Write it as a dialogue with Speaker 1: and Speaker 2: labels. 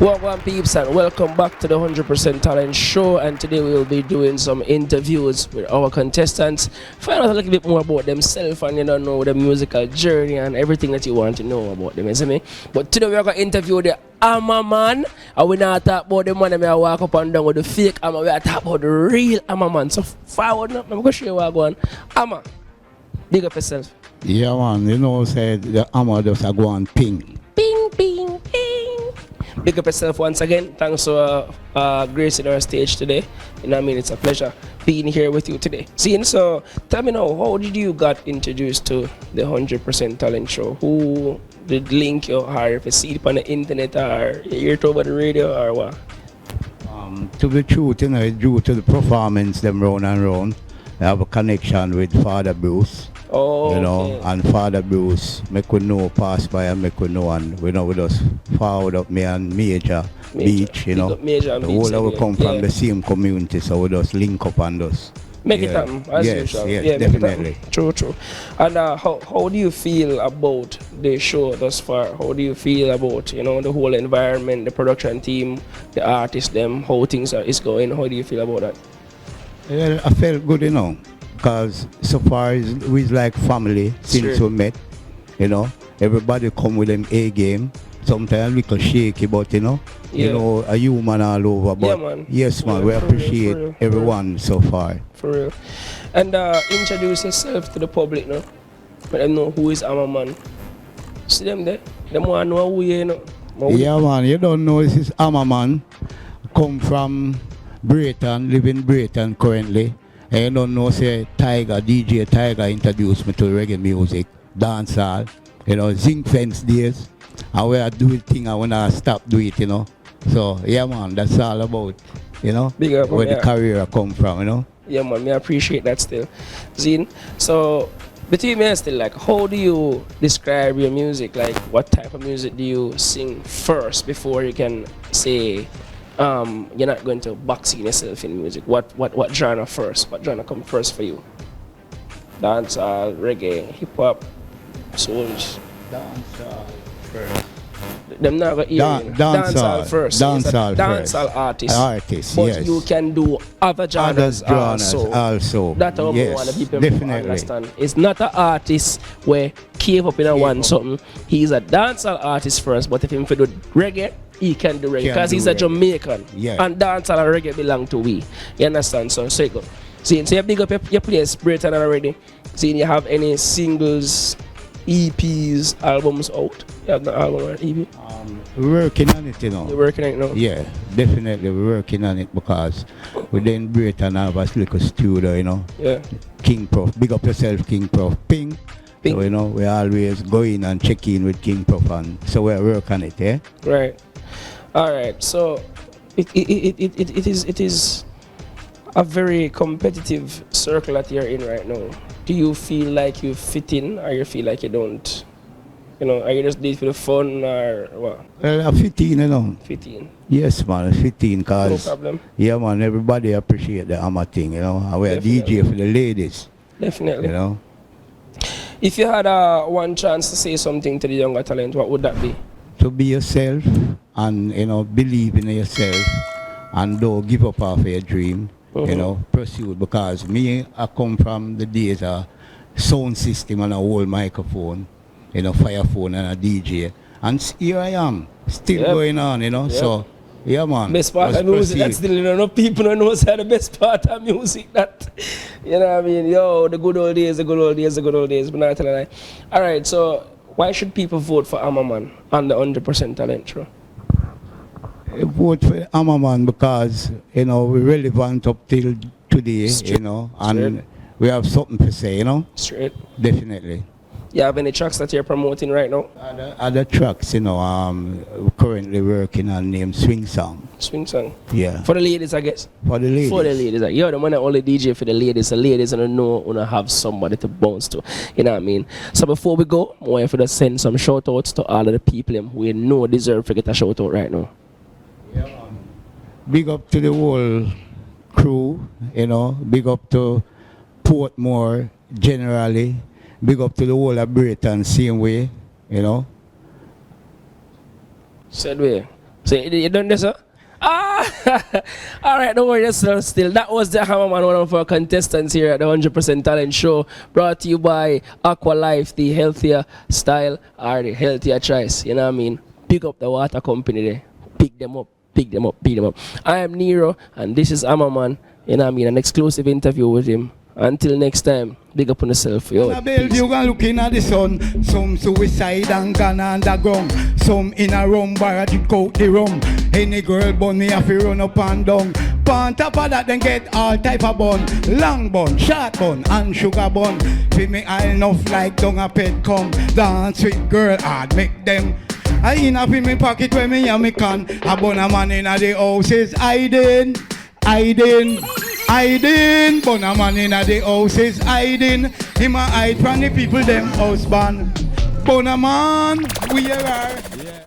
Speaker 1: Welcome peeps and welcome back to the 100% Talent Show, and today we will be doing some interviews with our contestants, find out a little bit more about themselves and know the musical journey and everything that you want to know about them, you see me? But today we are going to interview the Hammah man, and we not talk about the man that may walk up and down with the fake Hammah, we are talking about the real Hammah man. So forward now, I'm going to show you what going on. Hammah, big up yourself.
Speaker 2: Yeah man, said the Hammah just a go on ping.
Speaker 1: Ping, ping, ping. Big up yourself once again. Thanks for gracing our stage today. You know what I mean? It's a pleasure being here with you today. See, so tell me now, how did you got introduced to the 100% Talent Show? Who did link you, or if you see it on the internet, or you hear it over the radio, or what?
Speaker 2: To be truth, due to the performance them round and round, I have a connection with Father Bruce.
Speaker 1: Oh, okay.
Speaker 2: And Father Bruce, me could know pass by and me could know, and we just forward up me and Major Beach,
Speaker 1: Major and
Speaker 2: the
Speaker 1: Beach,
Speaker 2: whole of we come from the same community, so we just link up and just
Speaker 1: make it happen as usual.
Speaker 2: Yes, definitely.
Speaker 1: True. And how do you feel about the show thus far? How do you feel about the whole environment, the production team, the artists, them, how things is going? How do you feel about that?
Speaker 2: Well, I felt good, because so far we like family since we met. Everybody come with them A game. Sometimes a little shaky, but a human all over. But
Speaker 1: yeah, man.
Speaker 2: Yes, man, we appreciate everyone so far.
Speaker 1: For real. And introduce yourself to the public now. Let them know who is Hammah man. See them there? Them want to know who you know.
Speaker 2: Yeah, man, you don't know this is Hammah man. Come from Brighton, live in Brighton currently. And you don't know, say, DJ Tiger introduced me to reggae music, dancehall, zinc fence days. And where I do it thing, I want to stop do it, So, yeah, man, that's all about,
Speaker 1: Big up,
Speaker 2: where the career come from,
Speaker 1: Yeah, man, I appreciate that still. Zine, so, between me and still, like, how do you describe your music? Like, what type of music do you sing first before you can say, you're not going to box in yourself in music? What genre first? What genre come first for you? Dancehall, reggae, hip hop, soul.
Speaker 2: Dancehall first.
Speaker 1: Them not gonna hear you. Dancehall first. Dancehall artist. But
Speaker 2: yes.
Speaker 1: you can do other genres
Speaker 2: also.
Speaker 1: That's how
Speaker 2: yes,
Speaker 1: want people
Speaker 2: definitely.
Speaker 1: Understand. It's not an artist where cave up in a one something. He's a dancehall artist first, but if him do reggae, he can do reggae because he's a Jamaican.
Speaker 2: Yeah.
Speaker 1: And dancehall and reggae belong to we. You understand? So you go. See, so you big up your place, Britain already. See, you have any singles, EPs, albums out? You have the album or EP?
Speaker 2: We're working on it,
Speaker 1: You're working on it now?
Speaker 2: Yeah, definitely we're working on it because within Britain I have a little studio,
Speaker 1: Yeah.
Speaker 2: King Prof. Big up yourself, King Prof. Ping. So, we always go in and check in with King Prof. And so we're working on it, yeah?
Speaker 1: Right. Alright, so it is a very competitive circle that you're in right now. Do you feel like you fit in, or you feel like you don't? Are you just doing it for the fun, or what?
Speaker 2: Well, I'm 15,
Speaker 1: 15.
Speaker 2: Yes, man, 15, because,
Speaker 1: no problem.
Speaker 2: Yeah, man, everybody appreciate the Hammah thing, And we're a DJ for the ladies.
Speaker 1: Definitely. If you had one chance to say something to the younger talent, what would that be?
Speaker 2: To be yourself and, believe in yourself and don't give up off your dream. Pursue it, because I come from the days of sound system and a whole microphone, fire phone and a DJ, and here I am, still going on, so yeah, man.
Speaker 1: Best part of music, that's still, no people don't know the best part of music, that, what I mean, the good old days, but not telling lie. Alright, so why should people vote for Hammah man on the 100% Talent Show?
Speaker 2: Vote for Hammah man because we're relevant up till today, and we have something to say,
Speaker 1: Straight.
Speaker 2: Definitely.
Speaker 1: You have any tracks that you're promoting right now?
Speaker 2: Other tracks, we're currently working on named Swing Song.
Speaker 1: Swing Song?
Speaker 2: Yeah.
Speaker 1: For the ladies, I guess.
Speaker 2: For the ladies.
Speaker 1: You're the one that only DJ for the ladies. The ladies don't know when I have somebody to bounce to. You know what I mean? So before we go, I want you to send some shout outs to all of the people who you know deserve to get a shout out right now.
Speaker 2: Yeah, man. Big up to the whole crew, big up to Portmore generally, big up to the whole of Britain same way,
Speaker 1: Said way. So you done this, sir? Ah! All right, don't worry, still. That was the Hammah Man, one of our contestants here at the 100% Talent Show, brought to you by Aqua Life, the healthier style or the healthier choice. You know what I mean? Pick up the water company there. Pick them up, pick them up, pick them up. I am Nero, and this is Hammah Man. You know what I mean? An exclusive interview with him. Until next time, big up on yourself. Yo,
Speaker 2: you can looking at the sun. Some suicide and gone underground. Some in a rum bar to coat the rum. Any girl bun me have to run up and down. On top of that, then get all type of bun. Long bun, short bun, and sugar bun. Feel me all enough like dung a pet come. Dance with girl hard, make them. I in a me pocket where me and me can. A bun a man in a the house is hiding. Hiding, but a man in the house is hiding. Him a hide from the people them husband. But a man, we are. Yeah.